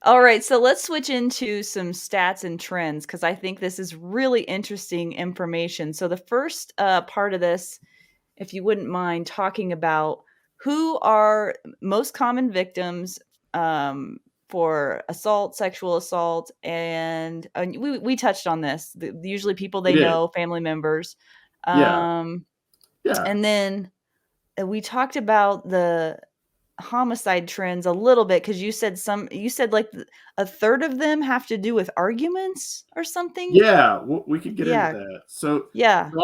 All right, so let's switch into some stats and trends because I think this is really interesting information. So the first part of this, if you wouldn't mind talking about who are most common victims um, for assault, sexual assault, and we touched on this. Usually people We they did. know, family members, Yeah. um, Yeah. and then we talked about the homicide trends a little bit because you said like a third of them have to do with arguments or something. Yeah. We could get into Yeah, that. So, yeah. so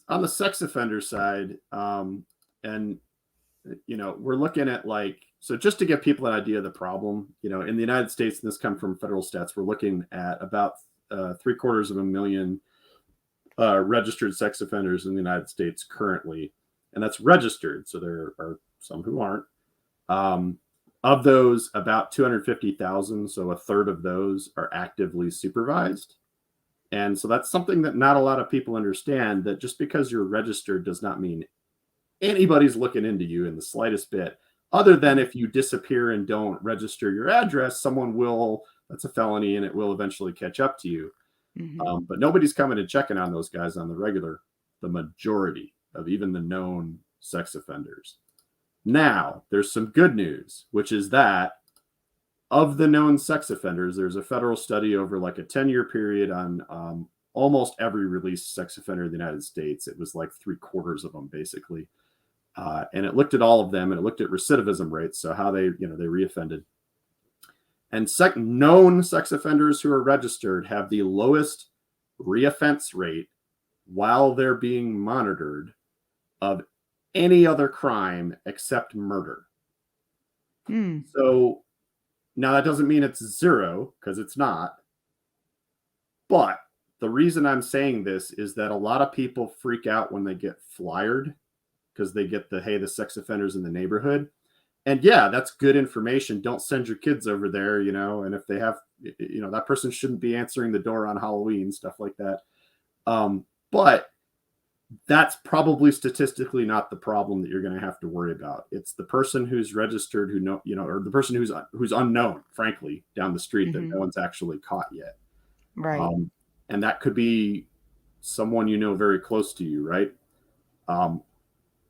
on the sex offender side, and we're looking at so just to give people an idea of the problem, in the United States, and this comes from federal stats, we're looking at about 750,000 registered sex offenders in the United States currently, and that's registered. So there are some who aren't. Um, of those, about 250,000, so a third of those, are actively supervised. And so that's something that not a lot of people understand, that just because you're registered does not mean anybody's looking into you in the slightest bit, other than if you disappear and don't register your address, someone will, that's a felony and it will eventually catch up to you. Mhm. But nobody's coming and checking on those guys on the regular, the majority of even the known sex offenders. Now, there's some good news, which is that of the known sex offenders, there's a federal study over like a 10-year period on almost every released sex offender in the United States. It was like 3/4 of them, basically. And it looked at all of them, and it looked at recidivism rates, so how they reoffended. And known sex offenders who are registered have the lowest reoffense rate while they're being monitored of any other crime except murder. Hmm. So now that doesn't mean it's zero, because it's not. But the reason I'm saying this is that a lot of people freak out when they get flyered because they get hey, the sex offenders in the neighborhood. And yeah, that's good information. Don't send your kids over there, and if they have, that person shouldn't be answering the door on Halloween, stuff like that. But that's probably statistically not the problem that you're going to have to worry about. It's the person who's registered, or the person who's unknown, frankly, down the street that Mhm. no one's actually caught yet. Right. Um, and that could be someone very close to you, right? Um,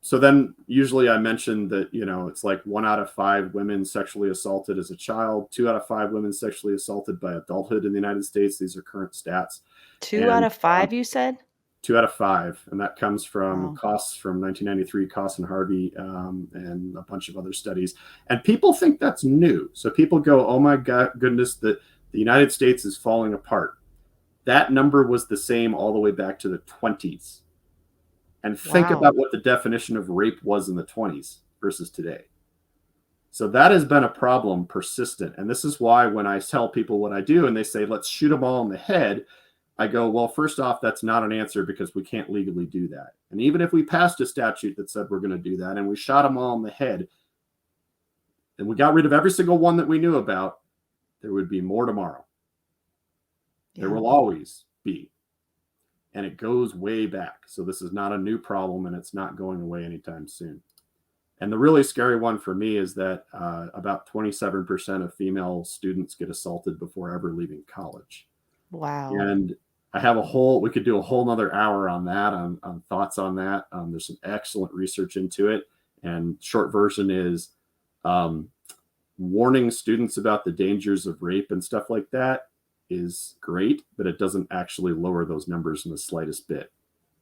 so then usually I mentioned that, it's like 1 out of 5 women sexually assaulted as a child, 2 out of 5 women sexually assaulted by adulthood in the United States. These are current stats. 2 out And of 5, you said? 2 out of 5. And that comes from Wow. costs from 1993, Cost and Harvey, and a bunch of other studies. And people think that's new. So people go, oh my goodness, the United States is falling apart. That number was the same all the way back to the 20s. And think Wow. about what the definition of rape was in the 20s versus today. So that has been a problem, persistent. And this is why when I tell people what I do and they say, let's shoot them all in the head, I go, well, first off, that's not an answer because we can't legally do that. And even if we passed a statute that said we're going to do that and we shot them all in the head and we got rid of every single one that we knew about, there would be more tomorrow. There Yeah. will always be. And it goes way back. So this is not a new problem, and it's not going away anytime soon. And the really scary one for me is that about 27% of female students get assaulted before ever leaving college. Wow. And we could do a whole nother hour on that, on thoughts on that. There's some excellent research into it. And short version is warning students about the dangers of rape and stuff like that is great, but it doesn't actually lower those numbers in the slightest bit.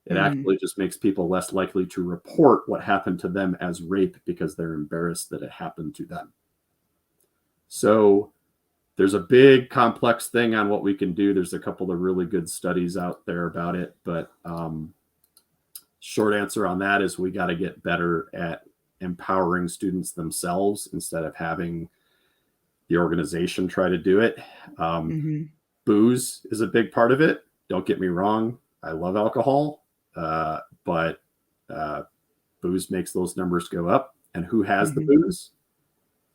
It Hmm. actually just makes people less likely to report what happened to them as rape because they're embarrassed that it happened to them. So there's a big complex thing on what we can do. There's a couple of really good studies out there about it, but short answer on that is we got to get better at empowering students themselves instead of having the organization try to do it. Mhm. Booze is a big part of it. Don't get me wrong. I love alcohol, but booze makes those numbers go up. And who has the Mhm. booze?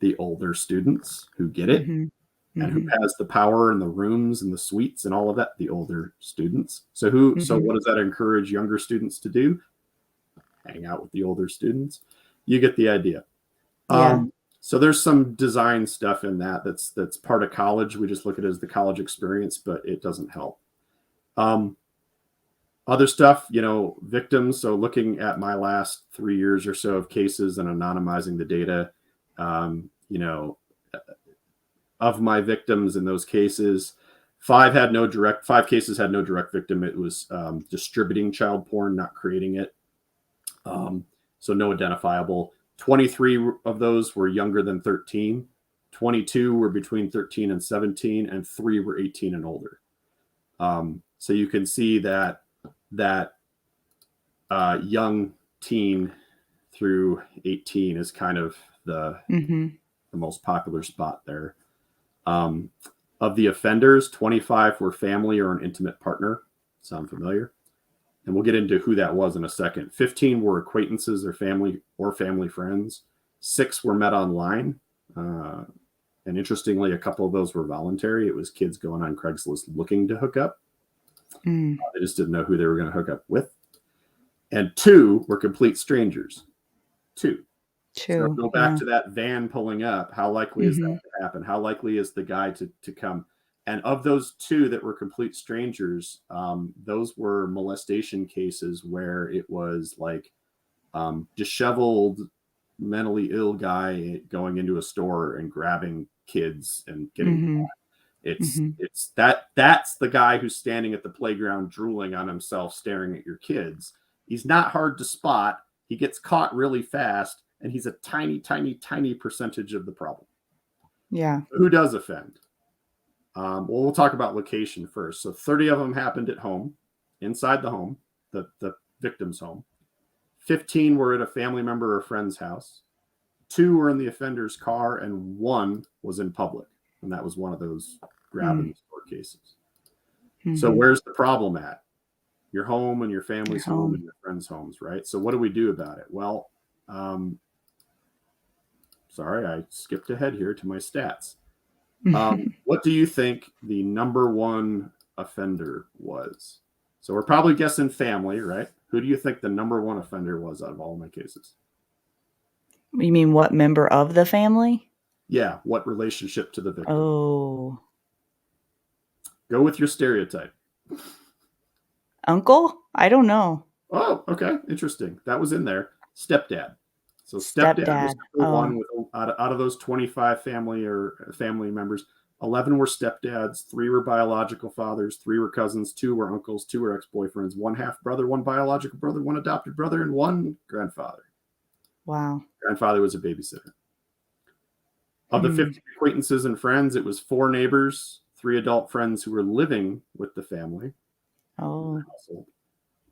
The older students who get it. Mhm. And who Mhm. has the power and the rooms and the suites and all of that? The older students. So Mhm. what does that encourage younger students to do? Hang out with the older students. You get the idea. Yeah. Um, So there's some design stuff in that's part of college. We just look at it as the college experience, but it doesn't help. Other stuff, victims. So looking at my last 3 years or so of cases and anonymizing the data, of my victims in those cases, 5 cases had no direct victim. It was distributing child porn, not creating it. So no identifiable. 23 of those were younger than 13. 22 were between 13 and 17, and 3 were 18 and older. So you can see that young teen through 18 is kind of the most popular spot there. Of the offenders, 25 were family or an intimate partner. Sound familiar? And we'll get into who that was in a second. 15 were acquaintances or family friends. 6 were met online. And interestingly, a couple of those were voluntary. It was kids going on Craigslist looking to hook up. They just didn't know who they were going to hook up with. And 2 were complete strangers. 2. So go back to that van pulling up. How likely is that to happen? How likely is the guy to come? And of those 2 that were complete strangers, those were molestation cases where it was like disheveled, mentally ill guy going into a store and grabbing kids and getting caught. That's the guy who's standing at the playground drooling on himself, staring at your kids. He's not hard to spot. He gets caught really fast, and he's a tiny, tiny, tiny percentage of the problem. Yeah. Who does offend? Well, we'll talk about location first. So 30 of them happened at home, inside the home, the victim's home. 15 were at a family member or friend's house. 2 were in the offender's car, and 1 was in public. And that was one of those grab and store cases. So where's the problem at? Your home and your family's home and your friends' homes, right? So what do we do about it? Well, sorry, I skipped ahead here to my stats. What do you think the number 1 offender was? So we're probably guessing family, right? Who do you think the number 1 offender was out of all my cases? You mean what member of the family? Yeah, what relationship to the victim? Oh. Go with your stereotype. Uncle? I don't know. Oh, okay. Interesting. That was in there. Stepdad. So stepdad was number 1 out of those 25 family members. 11 were stepdads, 3 were biological fathers, 3 were cousins, 2 were uncles, 2 were ex-boyfriends, 1 half brother, 1 biological brother, 1 adopted brother, and 1 grandfather. Wow. Grandfather was a babysitter. Of the 50 acquaintances and friends, it was 4 neighbors, 3 adult friends who were living with the family. Oh. Household.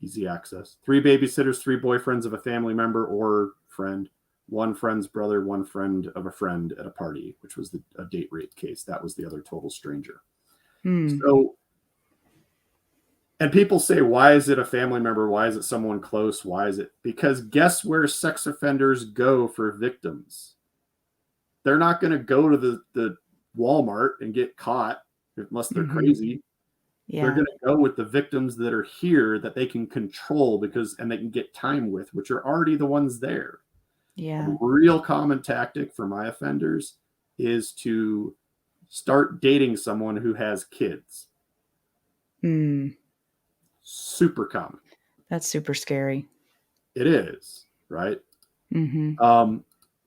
Easy access. 3 babysitters, 3 boyfriends of a family member or friend, 1 friend's brother, 1 friend of a friend at a party, which was a date rape case. That was the other total stranger. So, and people say, why is it a family member? Why is it someone close? Why is it? Because guess where sex offenders go for victims? They're not going to go to the Walmart and get caught unless they're crazy. Yeah. They're going to go with the victims that are here that they can control and they can get time with, which are already the ones there. Yeah. A real common tactic for my offenders is to start dating someone who has kids. Super common. That's super scary. It is, right?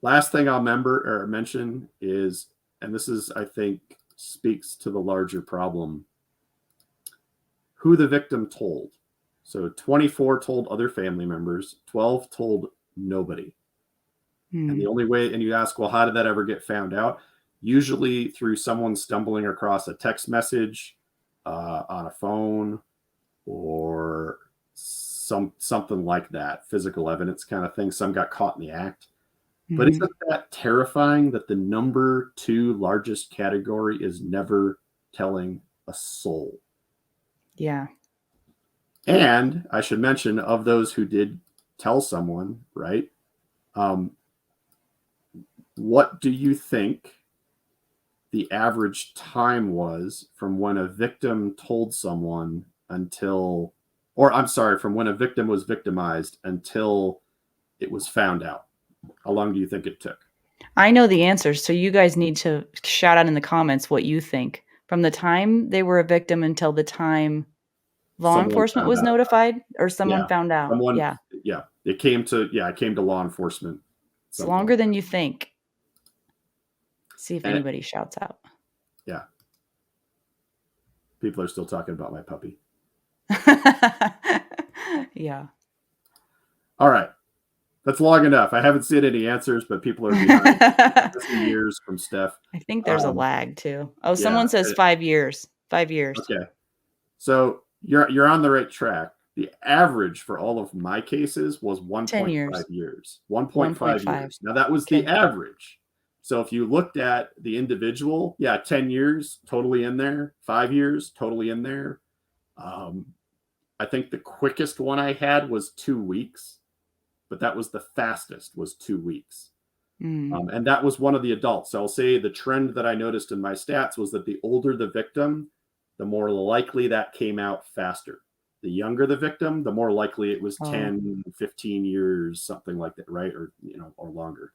Last thing I'll mention is, and this is, I think, speaks to the larger problem, who the victim told. So 24 told other family members, 12 told nobody. And the only way, and you ask, well, how did that ever get found out? Usually through someone stumbling across a text message on a phone or something like that, physical evidence kind of thing. Some got caught in the act. But isn't that terrifying that the number 2 largest category is never telling a soul? Yeah. And I should mention, of those who did tell someone, right? What do you think the average time was from when a victim told someone from when a victim was victimized until it was found out? How long do you think it took? I know the answers, so you guys need to shout out in the comments what you think. From the time they were a victim until the time law Someone enforcement found was out. notified or someone Yeah. found out. Someone, Yeah. yeah. It came to law enforcement at It's some point. longer than you think. See if And anybody shouts out. yeah. People are still talking about my puppy. Yeah. All right. That's long enough. I haven't seen any answers, but people are behind. Missing years from Steph. I think there's a Um, lag too. Oh, yeah. someone says 5 years. 5 years. Okay. So you're on the right track. The average for all of my cases was 10 1.5 years. years. 1.5 1.5. years. Now that was the Okay. average. So if you looked at the individual, 10 years, totally in there. 5 years, totally in there. I think the quickest one I had was 2 weeks, but that was the fastest, was 2 weeks. Mm. And that was one of the adults. So I'll say the trend that I noticed in my stats was that the older the victim, the more likely that came out faster. The younger the victim, the more likely it was Oh. 10, 15 years, something like that, right? Or, or longer.